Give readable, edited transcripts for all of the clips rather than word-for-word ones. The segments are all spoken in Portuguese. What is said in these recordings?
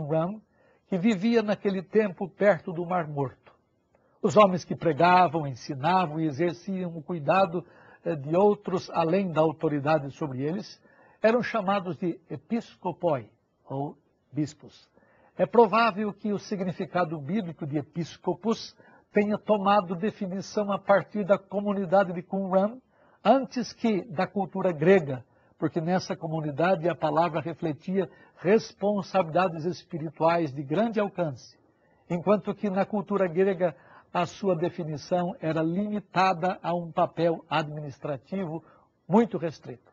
Qumran, que vivia naquele tempo perto do Mar Morto. Os homens que pregavam, ensinavam e exerciam o cuidado de outros além da autoridade sobre eles eram chamados de episcopoi, ou bispos. É provável que o significado bíblico de episcopos tenha tomado definição a partir da comunidade de Qumran, antes que da cultura grega, porque nessa comunidade a palavra refletia responsabilidades espirituais de grande alcance, enquanto que na cultura grega a sua definição era limitada a um papel administrativo muito restrito.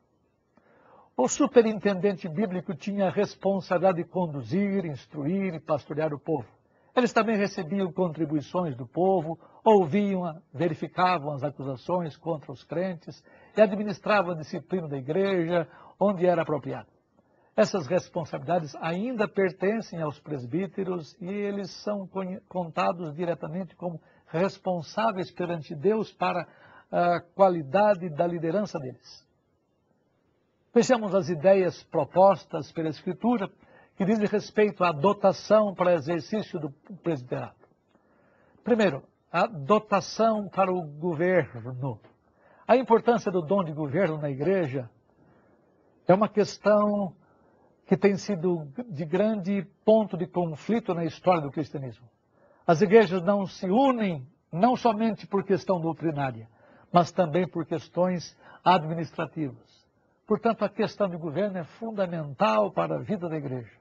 O superintendente bíblico tinha a responsabilidade de conduzir, instruir e pastorear o povo. Eles também recebiam contribuições do povo, ouviam, verificavam as acusações contra os crentes e administravam a disciplina da igreja onde era apropriado. Essas responsabilidades ainda pertencem aos presbíteros e eles são contados diretamente como responsáveis perante Deus para a qualidade da liderança deles. Vejamos as ideias propostas pela Escritura que dizem respeito à dotação para exercício do presbiterato. Primeiro, a dotação para o governo. A importância do dom de governo na igreja é uma questão que tem sido de grande ponto de conflito na história do cristianismo. As igrejas não se unem não somente por questão doutrinária, mas também por questões administrativas. Portanto, a questão de governo é fundamental para a vida da igreja.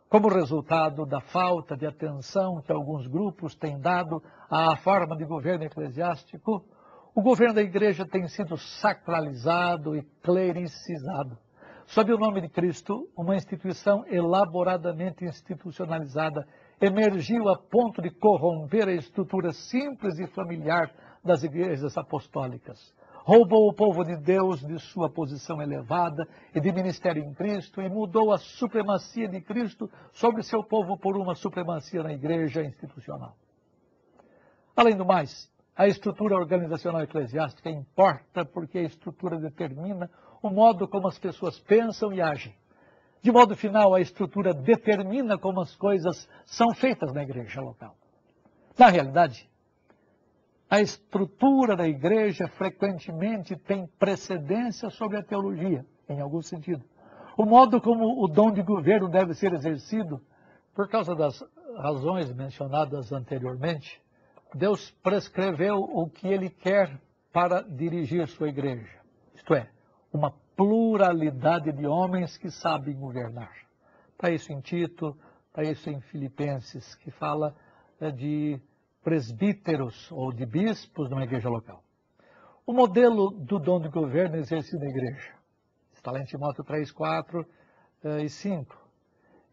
Como resultado da falta de atenção que alguns grupos têm dado à forma de governo eclesiástico, o governo da igreja tem sido sacralizado e clericizado. Sob o nome de Cristo, uma instituição elaboradamente institucionalizada emergiu a ponto de corromper a estrutura simples e familiar das igrejas apostólicas. Roubou o povo de Deus de sua posição elevada e de ministério em Cristo e mudou a supremacia de Cristo sobre seu povo por uma supremacia na igreja institucional. Além do mais, a estrutura organizacional eclesiástica importa porque a estrutura determina o modo como as pessoas pensam e agem. De modo final, a estrutura determina como as coisas são feitas na igreja local. Na realidade, a estrutura da igreja frequentemente tem precedência sobre a teologia, em algum sentido. O modo como o dom de governo deve ser exercido, por causa das razões mencionadas anteriormente, Deus prescreveu o que Ele quer para dirigir sua igreja. Isto é, uma pluralidade de homens que sabem governar. Está isso em Tito, está isso em Filipenses, que fala de presbíteros ou de bispos numa igreja local. O modelo do dom de governo exercido na igreja está lá em Timóteo 3, 4 e 5.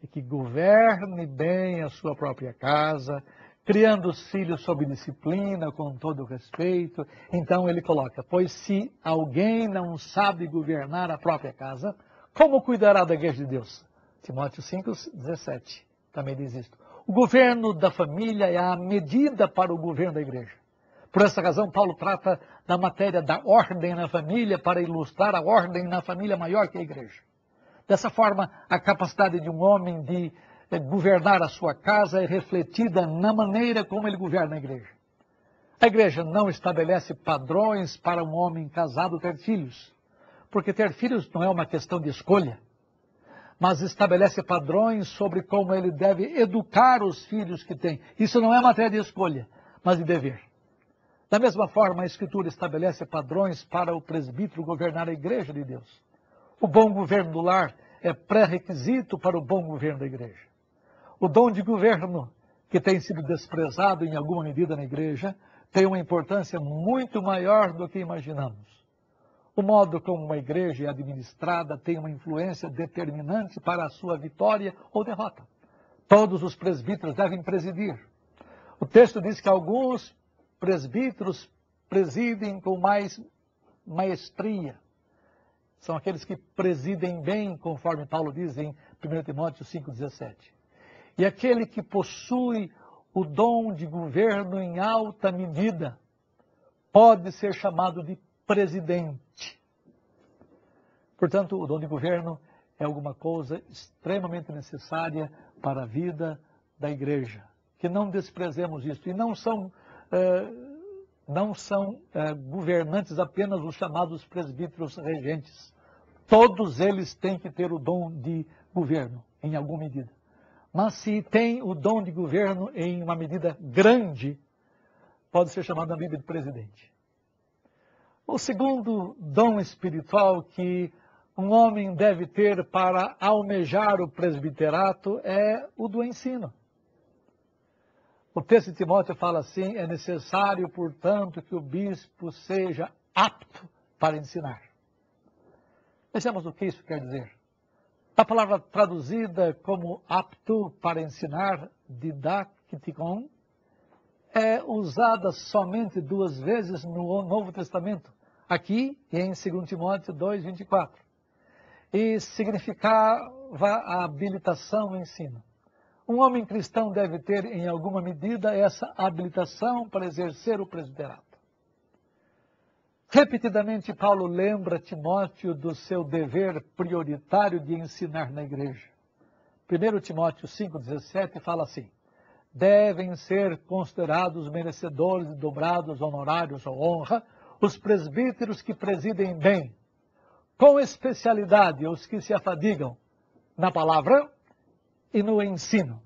E que governe bem a sua própria casa, criando os filhos sob disciplina, com todo respeito. Então ele coloca, pois se alguém não sabe governar a própria casa, como cuidará da igreja de Deus? Timóteo 5, 17 também diz isto. O governo da família é a medida para o governo da igreja. Por essa razão, Paulo trata da matéria da ordem na família para ilustrar a ordem na família maior que a igreja. Dessa forma, a capacidade de um homem de governar a sua casa é refletida na maneira como ele governa a igreja. A igreja não estabelece padrões para um homem casado ter filhos, porque ter filhos não é uma questão de escolha, mas estabelece padrões sobre como ele deve educar os filhos que tem. Isso não é matéria de escolha, mas de dever. Da mesma forma, a Escritura estabelece padrões para o presbítero governar a igreja de Deus. O bom governo do lar é pré-requisito para o bom governo da igreja. O dom de governo, que tem sido desprezado em alguma medida na igreja, tem uma importância muito maior do que imaginamos. O modo como uma igreja é administrada tem uma influência determinante para a sua vitória ou derrota. Todos os presbíteros devem presidir. O texto diz que alguns presbíteros presidem com mais maestria. São aqueles que presidem bem, conforme Paulo diz em 1 Timóteo 5,17. E aquele que possui o dom de governo em alta medida pode ser chamado de presidente. Portanto, o dom de governo é alguma coisa extremamente necessária para a vida da igreja. Que não desprezemos isso. E não são governantes apenas os chamados presbíteros regentes. Todos eles têm que ter o dom de governo, em alguma medida. Mas se tem o dom de governo em uma medida grande, pode ser chamado na Bíblia de presidente. O segundo dom espiritual que um homem deve ter para almejar o presbiterato é o do ensino. O texto de Timóteo fala assim: é necessário, portanto, que o bispo seja apto para ensinar. Vejamos o que isso quer dizer. A palavra traduzida como apto para ensinar, didaktikon, é usada somente 2 vezes no Novo Testamento, aqui e em 2 Timóteo 2:24. E significava a habilitação ao ensino. Um homem cristão deve ter, em alguma medida, essa habilitação para exercer o presbiterato. Repetidamente, Paulo lembra Timóteo do seu dever prioritário de ensinar na igreja. 1 Timóteo 5,17 fala assim: devem ser considerados merecedores de dobrados honorários ou honra os presbíteros que presidem bem, com especialidade os que se afadigam na palavra e no ensino.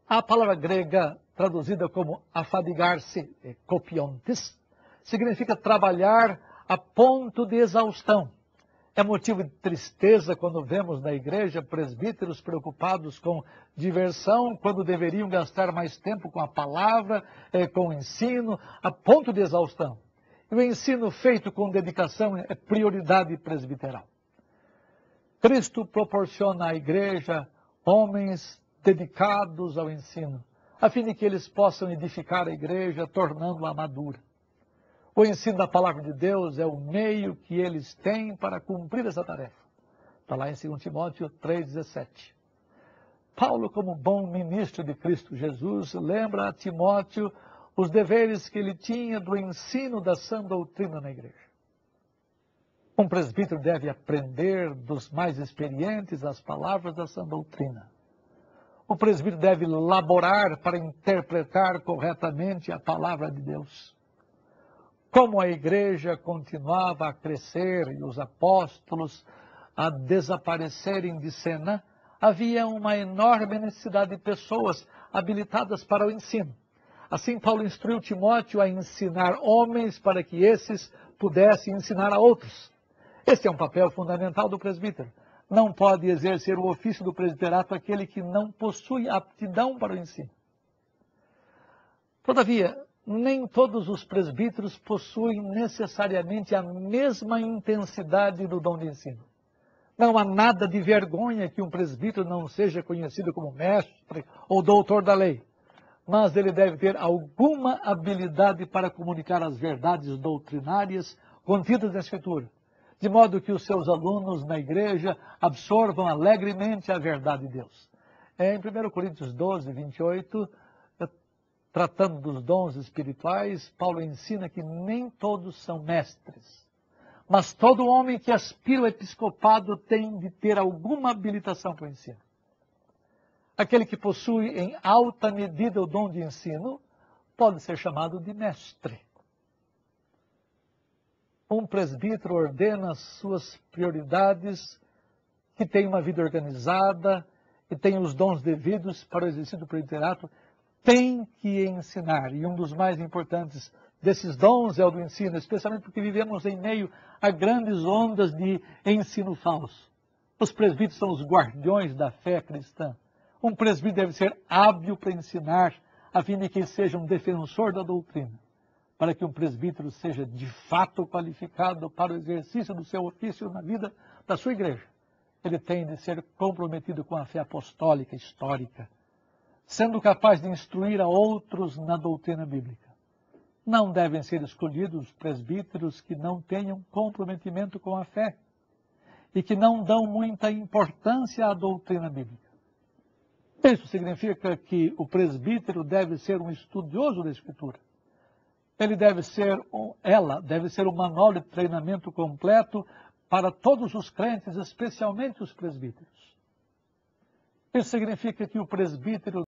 A palavra grega traduzida como afadigar-se, kopiontes, significa trabalhar a ponto de exaustão. É motivo de tristeza quando vemos na igreja presbíteros preocupados com diversão, quando deveriam gastar mais tempo com a palavra, com o ensino, a ponto de exaustão. E o ensino feito com dedicação é prioridade presbiteral. Cristo proporciona à igreja homens dedicados ao ensino, a fim de que eles possam edificar a igreja, tornando-a madura. O ensino da palavra de Deus é o meio que eles têm para cumprir essa tarefa. Está lá em 2 Timóteo 3,17. Paulo, como bom ministro de Cristo Jesus, lembra a Timóteo os deveres que ele tinha do ensino da sã doutrina na igreja. Um presbítero deve aprender dos mais experientes as palavras da sã doutrina. O presbítero deve laborar para interpretar corretamente a palavra de Deus. Como a igreja continuava a crescer e os apóstolos a desaparecerem de cena, havia uma enorme necessidade de pessoas habilitadas para o ensino. Assim, Paulo instruiu Timóteo a ensinar homens para que esses pudessem ensinar a outros. Este é um papel fundamental do presbítero. Não pode exercer o ofício do presbiterato aquele que não possui aptidão para o ensino. Todavia, nem todos os presbíteros possuem necessariamente a mesma intensidade do dom de ensino. Não há nada de vergonha que um presbítero não seja conhecido como mestre ou doutor da lei, mas ele deve ter alguma habilidade para comunicar as verdades doutrinárias contidas na Escritura, de modo que os seus alunos na igreja absorvam alegremente a verdade de Deus. Em 1 Coríntios 12:28, tratando dos dons espirituais, Paulo ensina que nem todos são mestres, mas todo homem que aspira ao episcopado tem de ter alguma habilitação para o ensino. Aquele que possui em alta medida o dom de ensino pode ser chamado de mestre. Um presbítero ordena suas prioridades, que tem uma vida organizada e tem os dons devidos para o exercício do presbiterato, tem que ensinar. E um dos mais importantes desses dons é o do ensino, especialmente porque vivemos em meio a grandes ondas de ensino falso. Os presbíteros são os guardiões da fé cristã. Um presbítero deve ser hábil para ensinar, a fim de que ele seja um defensor da doutrina. Para que um presbítero seja de fato qualificado para o exercício do seu ofício na vida da sua igreja, ele tem de ser comprometido com a fé apostólica histórica, sendo capaz de instruir a outros na doutrina bíblica. Não devem ser escolhidos presbíteros que não tenham comprometimento com a fé e que não dão muita importância à doutrina bíblica. Isso significa que o presbítero deve ser um estudioso da Escritura. Ela deve ser um manual de treinamento completo para todos os crentes, especialmente os presbíteros. Isso significa que o presbítero